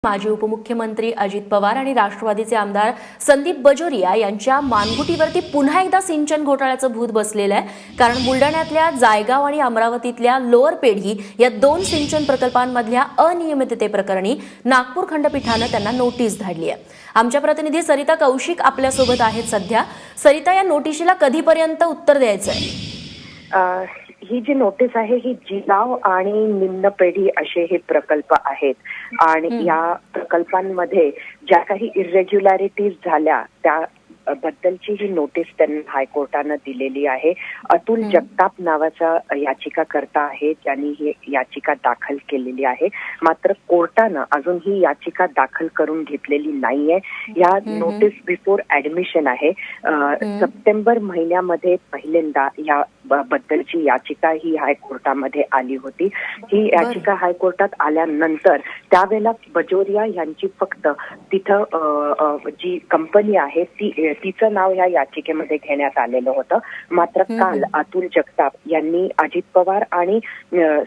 माजी उपमुख्यमंत्री अजित पवार आणि राष्ट्रवादीचे आमदार संदीप बजोरिया यांच्या मानगुटीवरती पुन्हा एकदा सिंचन घोटाळ्याचं भूत बसलेलं आहे। कारण बुलढाण्यातल्या जायगाव आणि अमरावतीतल्या लोअर पेढी या दोन सिंचन प्रकल्पांमधल्या अनियमिततेप्रकरणी नागपूर खंडपीठानं त्यांना नोटीस धाडली आहे। आमच्या प्रतिनिधी सरिता कौशिक आपल्यासोबत आहेत सध्या। सरिता, या नोटिशीला कधीपर्यंत उत्तर द्यायचंय? ही जी नोटीस आहे ही जिलाव आणि निम्न पेढी असे हे प्रकल्प आहेत आणि या प्रकल्पांमध्ये ज्या काही इरेग्युलॅरिटीज झाल्या त्या बद्दलची ही नोटीस त्यांनी हायकोर्टानं दिलेली आहे। अतुल जगताप नावाचा याचिकाकर्ता आहे, त्यांनी ही याचिका दाखल केलेली आहे। मात्र कोर्टानं अजून ही याचिका दाखल करून घेतलेली नाहीये। या नोटीस बिफोर ऍडमिशन आहे। सप्टेंबर महिन्यामध्ये पहिल्यांदा या बद्दलची याचिका ही हायकोर्टामध्ये आली होती। ही याचिका हायकोर्टात आल्यानंतर त्यावेळेला बजोरिया यांची फक्त तिथं जी कंपनी आहे तिचं नाव या याचिकेमध्ये घेण्यात आलेलं होतं। मात्र काल अतुल जगताप यांनी अजित पवार आणि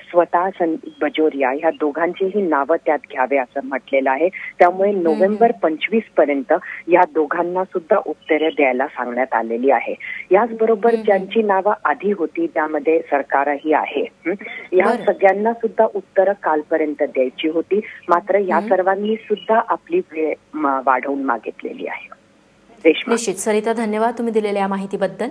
स्वतः संदीप बजोरिया ह्या दोघांचीही नावं त्यात घ्यावे असं म्हटलेलं आहे। त्यामुळे नोव्हेंबर 25 पर्यंत या दोघांना सुद्धा उत्तरे द्यायला सांगण्यात आलेली आहे। याचबरोबर ज्यांची नावं आधी होती त्यामध्ये सरकारही आहे, या सगळ्यांना सुद्धा उत्तरं कालपर्यंत द्यायची होती। मात्र या सर्वांनी सुद्धा आपली वेळ वाढवून मागितलेली आहे। निश्चित सरिता, धन्यवाद तुम्ही दिलेल्या माहितीबद्दल।